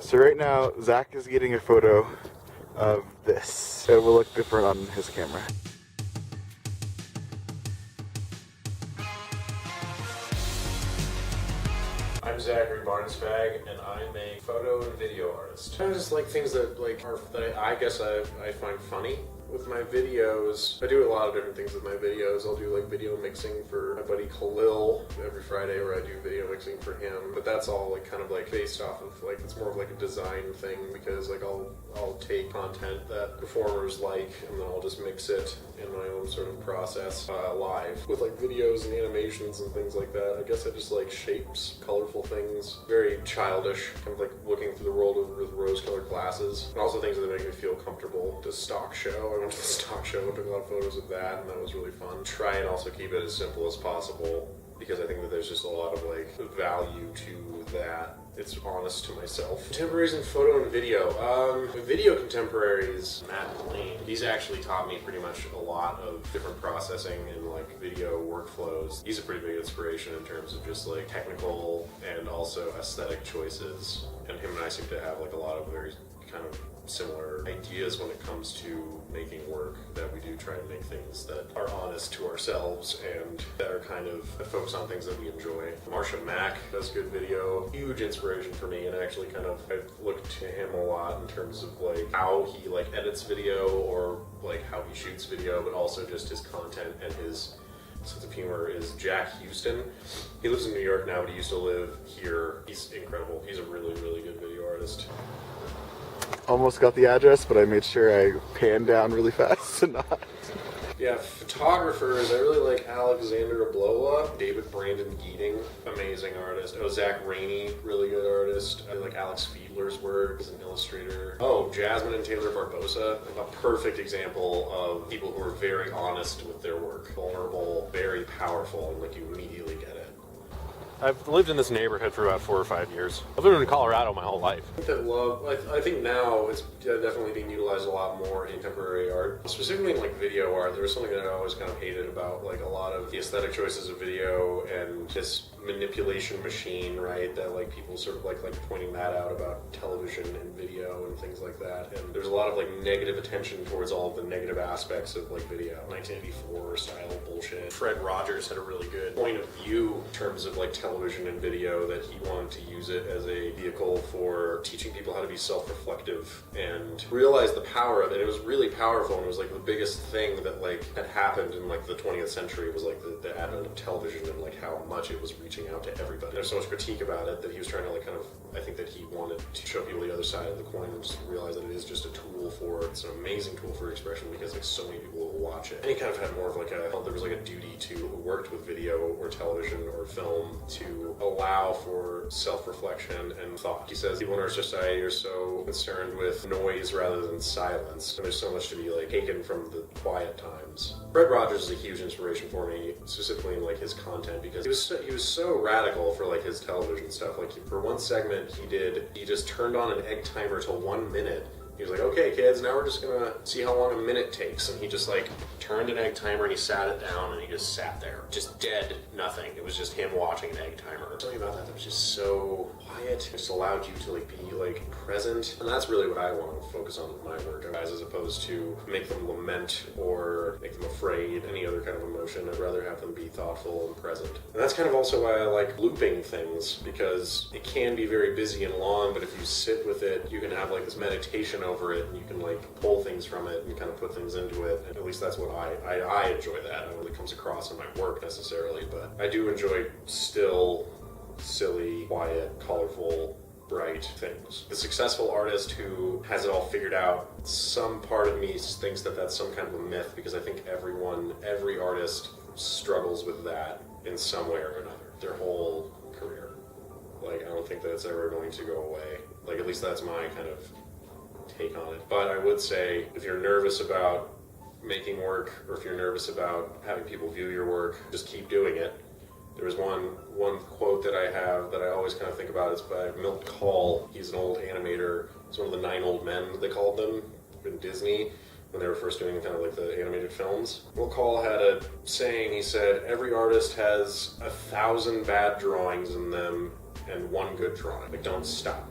So right now, Zach is getting a photo of this. It will look different on his camera. I'm Zachary Barnes-Fagg, and I'm a photo and video artist. I just like things that I guess I find funny with my videos. I do a lot of different things with my videos. I'll do like video mixing for my buddy Khalil every Friday, where I do video mixing for him. But that's all like kind of like based off of like, it's more of like a design thing, because like I'll take content that performers like, and then I'll just mix it in my own sort of process live with like videos and animations and things like that. I guess I just like shapes, colorful things, very childish, kind of like looking through the world with rose-colored glasses, and also things that make me feel comfortable. The stock show, I went to the stock show and took a lot of photos of that, and that was really fun. Try and also keep it as simple as possible, because I think that there's just a lot of like value to that. It's honest to myself. Contemporaries in photo and video. Video contemporaries, Matt Lane. He's actually taught me pretty much a lot of different processing and like video workflows. He's a pretty big inspiration in terms of just like technical and also aesthetic choices. And him and I seem to have like a lot of very kind of similar ideas when it comes to making work, that we do try to make things that are honest to ourselves and that are kind of focus on things that we enjoy. Marcia Mack does good video, huge inspiration for me, and actually kind of I've looked to him a lot in terms of like how he like edits video or like how he shoots video, but also just his content and his sense of humor. Is Jack Houston. He lives in New York now, but he used to live here. He's incredible. He's a really, really good video artist. Almost got the address, but I made sure I panned down really fast and not. Yeah, photographers, I really like Alexander Ablola, David Brandon Geating, amazing artist. Oh, Zach Rainey, really good artist. I like Alex Fiedler's work as an illustrator. Oh, Jasmine and Taylor Barbosa, a perfect example of people who are very honest with their work. Vulnerable, very powerful, and like you immediately get it. I've lived in this neighborhood for about 4 or 5 years. I've lived in Colorado my whole life. I think now it's definitely being utilized a lot more in contemporary art, specifically in like video art. There was something that I always kind of hated about like a lot of the aesthetic choices of video and this manipulation machine, right? That like people sort of like pointing that out about television and video and things like that. And there's a lot of like negative attention towards all of the negative aspects of like video. 1984 style bullshit. Fred Rogers had a really good point of view in terms of like television and video, that he wanted to use it as a vehicle for teaching people how to be self-reflective and realize the power of it. It was really powerful, and it was like the biggest thing that like had happened in like the 20th century was like the advent of television, and like how much it was reaching out to everybody. There's so much critique about it that he was trying to like kind of, I think that he wanted to show people the other side of the coin and just realize that it is just a tool for, it's an amazing tool for expression, because like so many people will watch it. And he kind of had more of like there was like a duty to who worked with video or television or film to allow for self-reflection and thought. He says people in our society are so concerned with noise rather than silence, and there's so much to be like taken from the quiet times. Fred Rogers is a huge inspiration for me, specifically in like his content, because he was so radical for like his television stuff. Like for one segment he just turned on an egg timer till 1 minute. He was like, okay kids, now we're just gonna see how long a minute takes. And he just like turned an egg timer and he sat it down and he just sat there. Just dead, nothing. It was just him watching an egg timer. Something about that was just so quiet. It just allowed you to like be like present. And that's really what I want to focus on with my work, guys, as opposed to make them lament or make them afraid, any other kind of emotion. I'd rather have them be thoughtful and present. And that's kind of also why I like looping things, because it can be very busy and long, but if you sit with it, you can have like this meditation over it, and you can like pull things from it and kind of put things into it. And at least that's what I enjoy that. I don't know if it comes across in my work necessarily, but I do enjoy still, silly, quiet, colorful, bright things. The successful artist who has it all figured out, some part of me thinks that that's some kind of a myth, because I think every artist struggles with that in some way or another, their whole career. Like, I don't think that it's ever going to go away. Like, at least that's my kind of take on it. But I would say, if you're nervous about making work, or if you're nervous about having people view your work, just keep doing it. There was one quote that I have that I always kind of think about. It's by Milt Kahl. He's an old animator. He's one of the 9 old men, they called them, in Disney, when they were first doing kind of like the animated films. Milt Kahl had a saying. He said, every artist has 1,000 bad drawings in them and 1 good drawing. Like, don't stop.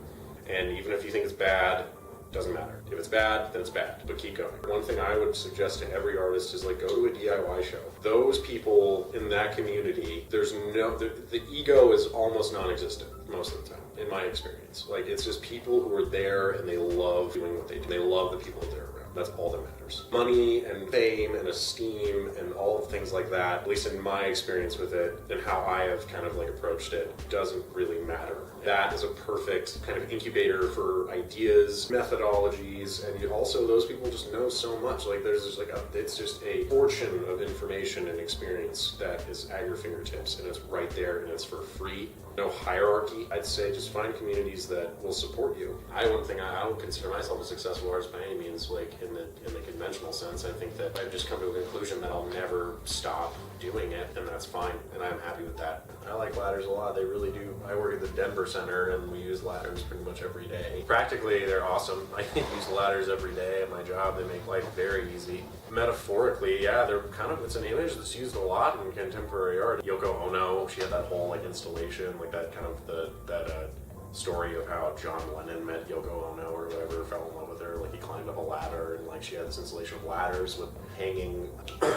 And even if you think it's bad, doesn't matter. If it's bad, then it's bad, but keep going. One thing I would suggest to every artist is like go to a DIY show. Those people in that community, the ego is almost non-existent most of the time, in my experience. Like it's just people who are there and they love doing what they do. They love the people that they're around. That's all that matters. Money and fame and esteem and all of things like that, at least in my experience with it and how I have kind of like approached it, doesn't really matter. That is a perfect kind of incubator for ideas, methodologies, and also those people just know so much. Like there's just it's just a fortune of information and experience that is at your fingertips, and it's right there, and it's for free. No hierarchy. I'd say just find communities that will support you. I don't consider myself a successful artist by any means, like in the conventional sense. I think that I've just come to a conclusion that I'll never stop doing it, and that's fine, and I'm happy with that. I like ladders a lot. They really do. I work at the Denver Center, and we use ladders pretty much every day. Practically, they're awesome. I use ladders every day at my job. They make life very easy. Metaphorically, yeah, it's an image that's used a lot in contemporary art. Yoko Ono, she had that whole like installation, like that kind of that story of how John Lennon met Yoko Ono or whatever, fell in love with her. Like he climbed up a ladder, and like she had this installation of ladders with hanging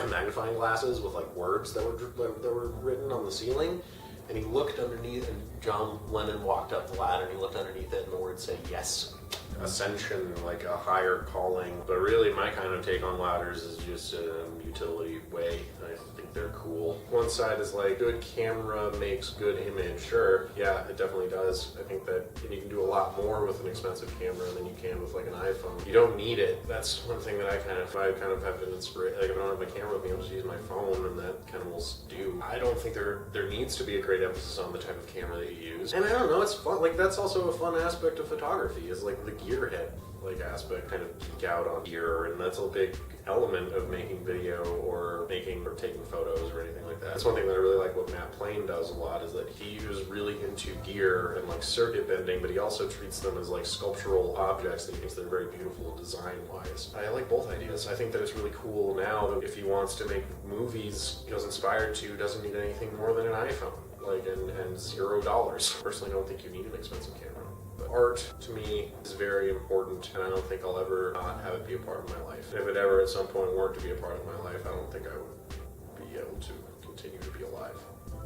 magnifying glasses with like words that were written on the ceiling. And he looked underneath, and John Lennon walked up the ladder, and he looked underneath it, and the words say yes. Ascension, like a higher calling. But really, my kind of take on ladders is just a utility way. I think they're cool. One side is like, good camera makes good image. Sure, yeah, it definitely does. I think that you can do a lot more with an expensive camera than you can with like an iPhone. You don't need it. That's one thing that I kind of have been inspired. Like if I don't have my camera with me, I'll just use my phone, and that kind of will do. I don't think there needs to be a great emphasis on the type of camera that you use. And I don't know, it's fun. Like that's also a fun aspect of photography is like the gearhead like aspect, kind of geek out on gear, and that's a big element of making video or taking photos or anything like that. That's one thing that I really like what Matt Plain does a lot, is that he is really into gear and like circuit bending, but he also treats them as like sculptural objects that he thinks they're very beautiful design wise. I like both ideas. I think that it's really cool now that if he wants to make movies, he was inspired to, doesn't need anything more than an iPhone, like and $0. Personally, I don't think you need an expensive camera. But art, to me, is very important, and I don't think I'll ever not have it be a part of my life. If it ever at some point weren't to be a part of my life, I don't think I would be able to continue to be alive.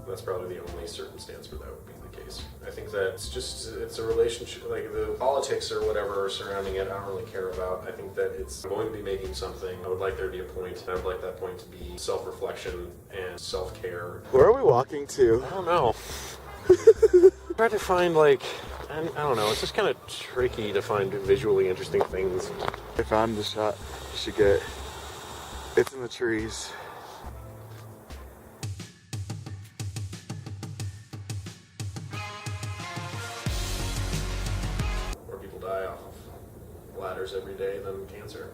That's probably the only circumstance where that would be the case. I think that it's a relationship, like the politics or whatever surrounding it, I don't really care about. I think that I'm going to be making something. I would like there to be a point, and I would like that point to be self-reflection and self-care. Where are we walking to? I don't know. Try to find like, I don't know, it's just kind of tricky to find visually interesting things. I found the shot you should get. It's in the trees. More people die off of ladders every day than cancer.